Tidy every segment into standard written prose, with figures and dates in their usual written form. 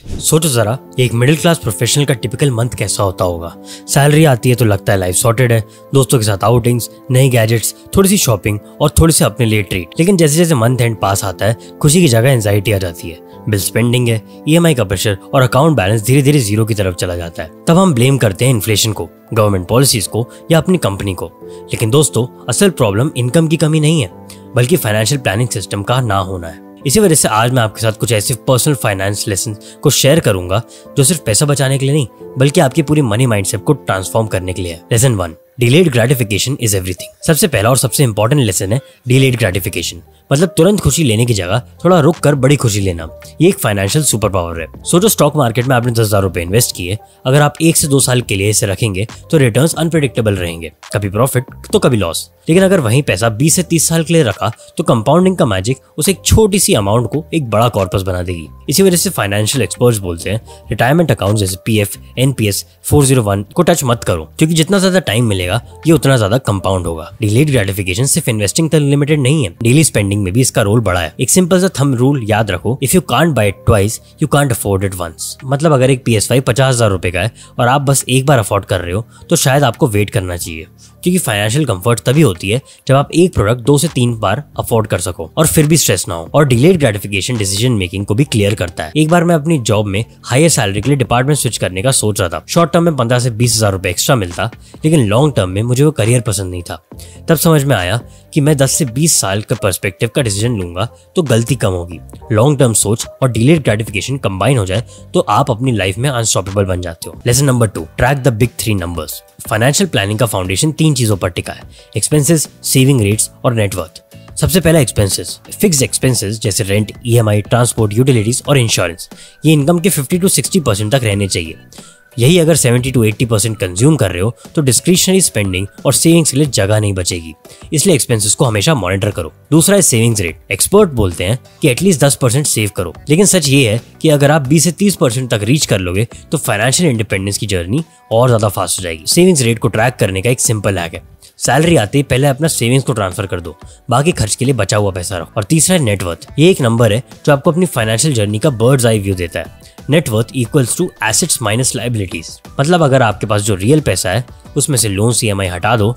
सोचो जरा, एक मिडिल क्लास प्रोफेशनल का टिपिकल मंथ कैसा होता होगा। सैलरी आती है तो लगता है लाइफ सॉर्टेड है, दोस्तों के साथ आउटिंग्स, नए गैजेट्स, थोड़ी सी शॉपिंग और थोड़ी सी अपने लिए ट्रीट। लेकिन जैसे जैसे मंथ एंड पास आता है, खुशी की जगह एंजाइटी आ जाती है। बिल स्पेंडिंग है, ईएमआई का प्रेशर और अकाउंट बैलेंस धीरे धीरे जीरो की तरफ चला जाता है। तब हम ब्लेम करते हैं इन्फ्लेशन को, गवर्नमेंट पॉलिसीज को या अपनी कंपनी को। लेकिन दोस्तों, असल प्रॉब्लम इनकम की कमी नहीं है, बल्कि फाइनेंशियल प्लानिंग सिस्टम का ना होना है। इसी वजह से आज मैं आपके साथ कुछ ऐसे पर्सनल फाइनेंस लेसन को शेयर करूंगा जो सिर्फ पैसा बचाने के लिए नहीं, बल्कि आपकी पूरी मनी माइंडसेट को ट्रांसफॉर्म करने के लिए है। Lesson 1, delayed gratification is everything. सबसे पहला और सबसे इंपॉर्टेंट लेसन है डिलेड ग्रेटिफिकेशन, मतलब तुरंत खुशी लेने की जगह थोड़ा रुक कर बड़ी खुशी लेना। ये एक फाइनेंशियल सुपर पावर है। सोचो, स्टॉक मार्केट में आपने 10,000 रुपए इन्वेस्ट किए। अगर आप 1 से 2 साल के लिए इसे रखेंगे तो रिटर्न्स अनप्रेडिक्टेबल रहेंगे, कभी प्रॉफिट तो कभी लॉस। लेकिन अगर वही पैसा 20 से 30 साल के लिए रखा तो कंपाउंडिंग का मैजिक उसे एक छोटी सी अमाउंट को एक बड़ा कॉर्पस बना देगी। इसी वजह से फाइनेंशियल एक्सपर्ट्स बोलते हैं रिटायरमेंट अकाउंट जैसे पीएफ, एनपीएस, 401 को टच मत करो, क्योंकि जितना ज्यादा टाइम मिलेगा ये उतना ज्यादा कंपाउंड होगा। डिलेड ग्रेटिफिकेशन सिर्फ इन्वेस्टिंग तक लिमिटेड नहीं है, डेली स्पेंडिंग में भी इसका रोल बड़ा है। एक सिंपल सा थंब रूल याद रखो, if you can't buy it twice you can't afford it once. मतलब अगर एक PS5 50,000 रुपए का है और आप बस एक बार अफोर्ड कर रहे हो तो शायद आपको वेट करना चाहिए, क्योंकि फाइनेंशियल कंफर्ट तभी होती है जब आप एक प्रोडक्ट 2 से 3 बार अफोर्ड कर सको और फिर भी स्ट्रेस ना हो। और डिलेड ग्रेटिफिकेशन डिसीजन मेकिंग को भी क्लियर करता है। एक बार मैं अपनी जॉब में हायर सैलरी के लिए डिपार्टमेंट स्विच करने का सोच रहा था। शॉर्ट टर्म में 15 से 20,000 रुपए एक्स्ट्रा मिलता, लेकिन लॉन्ग टर्म में मुझे वो करियर पसंद नहीं था। तब समझ में आया कि मैं 10 से 20 साल का पर्सपेक्टिव का डिसीजन लूंगा तो गलती कम होगी। लॉन्ग टर्म सोच और डिलेड ग्रेटिफिकेशन कंबाइन हो जाए तो आप अपनी लाइफ में अनस्टॉपेबल बन जाते हो। Lesson number 2, track the big 3 numbers. Financial planning का फाउंडेशन 3 चीजों पर टिका है: एक्सपेंसेस, सेविंग रेट्स और नेटवर्थ। सबसे पहला एक्सपेंसेस। फिक्स्ड एक्सपेंसेस जैसे रेंट, ईएमआई, ट्रांसपोर्ट, यूटिलिटीज और इंश्योरेंस, ये इनकम के 50 to 60% तक रहने चाहिए। यही अगर 70 to 80% कंज्यूम कर रहे हो तो डिस्क्रिशनरी स्पेंडिंग और सेविंग्स के लिए जगह नहीं बचेगी। इसलिए एक्सपेंसेस को हमेशा मॉनिटर करो। दूसरा है सेविंग्स रेट। एक्सपर्ट बोलते हैं कि एटलीस्ट 10% सेव करो, लेकिन सच ये है कि अगर आप 20 से 30% तक रीच कर लोगे तो फाइनेंशियल इंडिपेंडेंस की जर्नी और ज्यादा फास्ट हो जाएगी। सेविंग्स रेट को ट्रैक करने का एक सिंपल हैक है, सैलरी आते ही पहले अपना सेविंग्स को ट्रांसफर कर दो, बाकी खर्च के लिए बचा हुआ पैसा रखो। और तीसरा है नेटवर्थ। ये एक नंबर है जो आपको अपनी फाइनेंशियल जर्नी का बर्ड्स आई व्यू देता है। Net worth equals to assets minus liabilities. मतलब अगर आपके पास जो रियल पैसा है उसमें से लोन्स ईएमआई हटा दो,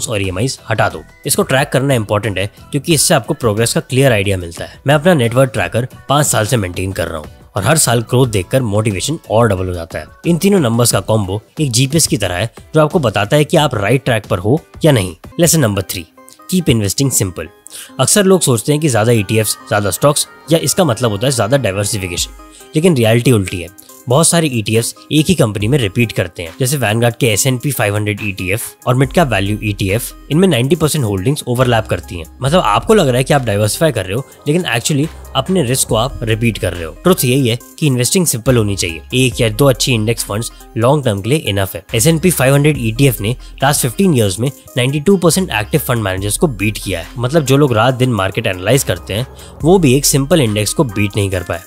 और ईएमआईज हटा दो। इसको ट्रैक करना इंपॉर्टेंट है क्योंकि इससे आपको प्रोग्रेस का क्लियर आइडिया मिलता है। मैं अपना नेटवर्थ ट्रैकर 5 साल से मेंटेन कर रहा हूँ और हर साल ग्रोथ देखकर मोटिवेशन और डबल हो जाता है। इन तीनों नंबर्स का कॉम्बो एक जीपीएस की तरह है जो आपको बताता है कि आप राइट ट्रैक पर हो या नहीं। Lesson number 3, keep investing simple. अक्सर लोग सोचते हैं कि ज्यादा ETFs, ज्यादा स्टॉक्स या इसका मतलब होता है ज्यादा डाइवर्सिफिकेशन, लेकिन रियलिटी उल्टी है। बहुत सारे ETFs एक ही कंपनी में रिपीट करते हैं, जैसे वैनगार्ड के S&P 500 ETF और मिड कैप वैल्यू ETF। इनमें 90% होल्डिंग्स ओवरलैप करती हैं। मतलब आपको लग रहा है कि आप डाइवर्सिफाई कर रहे हो, लेकिन एक्चुअली अपने रिस्क को आप रिपीट कर रहे हो। ट्रुथ यही है कि इन्वेस्टिंग सिंपल होनी चाहिए। 1 या 2 अच्छी इंडेक्स फंड्स लॉन्ग टर्म के लिए इनफ है। S&P 500 ETF ने लास्ट 15 ईयर्स में 92% एक्टिव फंड मैनेजर्स को बीट किया है। मतलब जो लोग रात दिन मार्केट एनालाइज करते हैं वो भी एक सिंपल इंडेक्स को बीट नहीं कर पाए।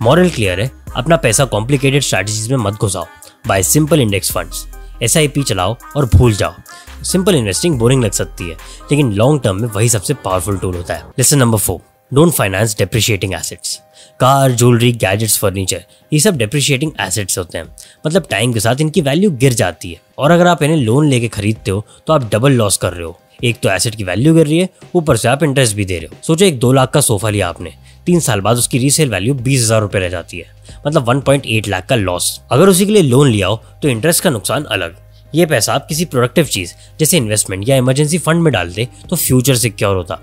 मॉरल क्लियर है, अपना पैसा कॉम्प्लिकेटेड स्ट्रैटेजीज में मत घुसाओ। Buy simple index funds, SIP चलाओ और भूल जाओ। सिंपल इन्वेस्टिंग बोरिंग लग सकती है, लेकिन लॉन्ग टर्म में वही सबसे पावरफुल टूल होता है। Lesson number 4, don't finance depreciating assets. Car, jewellery, gadgets, furniture, ये सब डेप्रिशिएटिंग एसेट्स होते हैं। मतलब टाइम के साथ इनकी वैल्यू गिर जाती है, और अगर आप इन्हें लोन लेके खरीदते हो तो आप डबल लॉस कर रहे हो। एक तो एसेट की वैल्यू गिर रही है, ऊपर से आप इंटरेस्ट भी दे रहे हो। सोचो, एक 2 लाख का सोफा लिया आपने, 3 साल बाद उसकी रीसेल वैल्यू 20,000 रुपए रह जाती है, मतलब 1.8 लाख का लॉस। अगर उसी के लिए लोन लिया हो तो इंटरेस्ट का नुकसान अलग। ये पैसा आप किसी प्रोडक्टिव चीज जैसे इन्वेस्टमेंट या इमरजेंसी फंड में डाल दे तो फ्यूचर सिक्योर होता।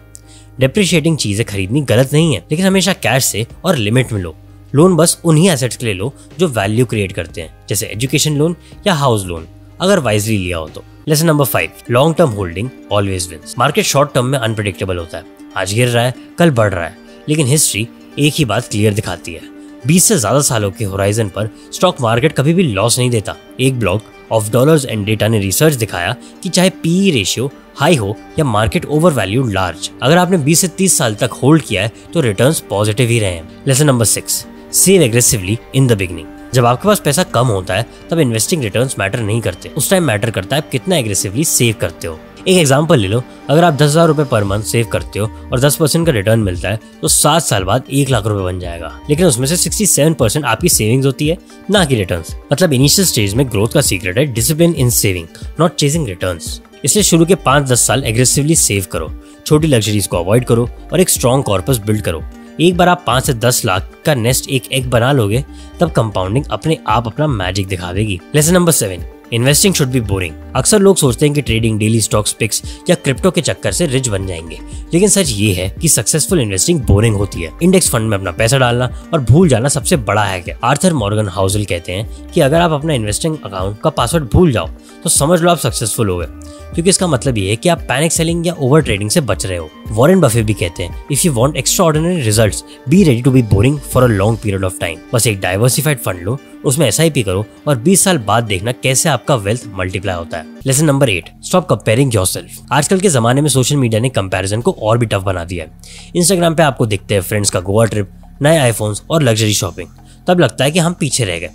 डेप्रिशिएटिंग चीजें खरीदनी गलत नहीं है, लेकिन हमेशा कैश से और लिमिट में लो। लोन बस उन्हीं एसेट्स के लिए लो जो वैल्यू क्रिएट करते हैं, जैसे एजुकेशन लोन या हाउस लोन, अगर वाइजली लिया हो तो। Lesson number 5, long term holding always wins. Market short term में अनप्रेडिक्टेबल होता है, आज गिर रहा है कल बढ़ रहा है, लेकिन हिस्ट्री एक ही बात क्लियर दिखाती है। 20 से ज्यादा सालों के होराइजन पर स्टॉक मार्केट कभी भी लॉस नहीं देता। एक blog of dollars and data ने रिसर्च दिखाया कि चाहे PE रेशियो हाई हो या मार्केट ओवर वैल्यू लार्ज, अगर आपने 20 से 30 साल तक होल्ड किया है तो रिटर्न्स पॉजिटिव ही रहे हैं। Lesson number 6, save aggressively in the beginning. जब आपके पास पैसा कम होता है तब इन्वेस्टिंग रिटर्न्स मैटर नहीं करते, उस टाइम मैटर करता है आप कितना एग्रेसिवली सेव करते हो। एक एग्जांपल ले लो, अगर आप 10,000 रुपए पर मंथ सेव करते हो और 10% का रिटर्न मिलता है तो 7 साल बाद 1 लाख रुपए बन जाएगा, लेकिन उसमें से 67% आपकी सेविंग्स होती है, ना कि रिटर्न्स। मतलब इनिशियल स्टेज में ग्रोथ का सीक्रेट है discipline in saving, not chasing returns. इसलिए शुरू के 5-10 साल एग्रेसिवली सेव करो, छोटी लग्जरीज को अवॉइड करो और एक स्ट्रॉन्ग कॉर्पस बिल्ड करो। एक बार आप 5 से 10 लाख का नेस्ट एक एग बना लोगे तब कंपाउंडिंग अपने आप अपना मैजिक दिखा देगी। Lesson number 7, investing should be boring. अक्सर लोग सोचते हैं कि ट्रेडिंग, डेली स्टॉक्स पिक्स या क्रिप्टो के चक्कर से रिच बन जाएंगे, लेकिन सच ये है कि सक्सेसफुल इन्वेस्टिंग बोरिंग होती है। इंडेक्स फंड में अपना पैसा डालना और भूल जाना सबसे बड़ा हैक है। आर्थर मॉर्गन हाउसेल कहते हैं कि अगर आप अपना इन्वेस्टिंग अकाउंट का पासवर्ड भूल जाओ तो समझ लो आप सक्सेसफुल हो गए, क्योंकि इसका मतलब ये है कि आप पैनिक सेलिंग या ओवर ट्रेडिंग से बच रहे हो। वॉरेन बफे भी कहते हैं, if you want extraordinary results, be ready to be boring for a long period of time. बस एक डाइवर्सिफाइड फंड लो, उसमें SIP करो और 20 साल बाद देखना कैसे आपका वेल्थ मल्टीप्लाई होता है। Lesson number 8, stop comparing yourself. आजकल के जमाने में सोशल मीडिया ने कंपैरिजन को और भी टफ बना दिया है। इंस्टाग्राम पे आपको दिखते हैं फ्रेंड्स का गोवा ट्रिप, नए आईफोन्स और लग्जरी शॉपिंग, तब लगता है कि हम पीछे रह गए।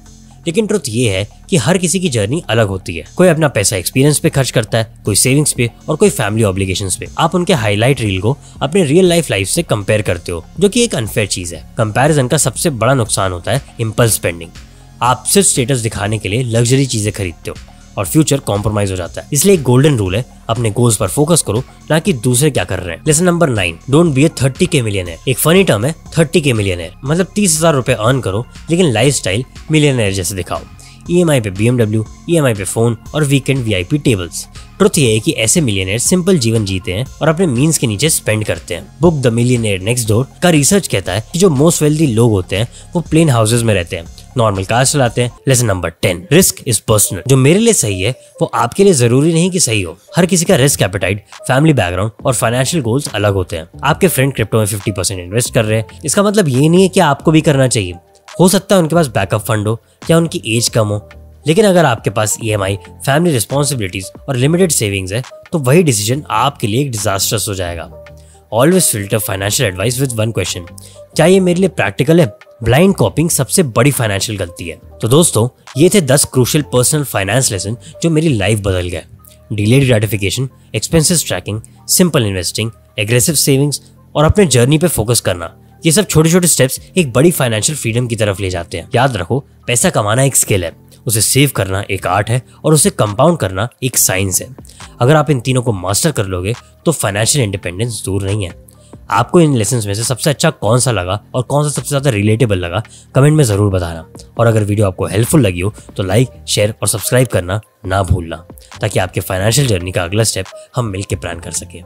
लेकिन ट्रुथ ये है कि हर किसी की जर्नी अलग होती है। कोई अपना पैसा एक्सपीरियंस पे खर्च करता है, कोई सेविंग्स पे और कोई फैमिली ऑब्लिगेशंस पे। आप उनके हाईलाइट रील को अपने रियल लाइफ से कंपेयर करते हो, जो कि एक अनफेयर चीज है। कंपैरिजन का सबसे बड़ा नुकसान होता है इम्पल्स स्पेंडिंग। आप सिर्फ स्टेटस दिखाने के लिए लग्जरी चीजें खरीदते हो और फ्यूचर कॉम्प्रोमाइज हो जाता है। इसलिए एक गोल्डन रूल है, अपने गोल्स पर फोकस करो, ना कि दूसरे क्या कर रहे हैं। Lesson number 9, don't be A 30K millionaire. एक फनी टर्म है 30K मिलियनेयर, मतलब 30,000 रुपए अर्न करो लेकिन लाइफस्टाइल मिलियनेयर जैसे दिखाओ। EMI पे BMW, EMI पे फोन और वीकेंड VIP टेबल्स। ट्रुथ ये है कि ऐसे मिलियनेयर सिंपल जीवन जीते हैं और अपने मीन्स के नीचे स्पेंड करते हैं। Book the millionaire next door का रिसर्च कहता है कि जो मोस्ट वेल्दी लोग होते हैं वो प्लेन हाउसेज में रहते हैं, नॉर्मल कार चलाते हैं। Lesson number 10, risk is personal. जो मेरे लिए सही है वो आपके लिए जरूरी नहीं कि सही हो। हर किसी का रिस्क एपेटाइट, फैमिली बैकग्राउंड और फाइनेंशियल गोल्स अलग होते हैं। आपके फ्रेंड क्रिप्टो में 50% इन्वेस्ट कर रहे हैं, इसका मतलब ये नहीं है कि आपको भी करना चाहिए। हो सकता है उनके पास बैकअप फंड हो या उनकी एज कम हो, लेकिन अगर आपके पास EMI, फैमिली रिस्पॉन्सिबिलिटीज और लिमिटेड सेविंग्स है तो वही डिसीजन आपके लिए एक डिजास्टर्स हो जाएगा। Always filter financial advice with one question, क्या ये मेरे लिए प्रैक्टिकल है? ब्लाइंड कॉपिंग सबसे बड़ी फाइनेंशियल गलती है। तो दोस्तों, ये थे 10 क्रूशियल पर्सनल फाइनेंस लेसन जो मेरी लाइफ बदल गए। Delayed gratification, expenses tracking, simple investing, aggressive savings और अपने जर्नी पे फोकस करना, ये सब छोटे छोटे स्टेप्स एक बड़ी फाइनेंशियल फ्रीडम की तरफ ले जाते हैं। याद रखो, पैसा कमाना एक स्किल है, उसे सेव करना एक आर्ट है और उसे कंपाउंड करना एक साइंस है। अगर आप इन तीनों को मास्टर कर लोगे तो फाइनेंशियल इंडिपेंडेंस दूर नहीं है। आपको इन लेसन्स में से सबसे अच्छा कौन सा लगा और कौन सा सबसे ज्यादा रिलेटेबल लगा, कमेंट में जरूर बताना। और अगर वीडियो आपको हेल्पफुल लगी हो तो लाइक, शेयर और सब्सक्राइब करना ना भूलना, ताकि आपके फाइनेंशियल जर्नी का अगला स्टेप हम मिलकर प्लान कर सकें।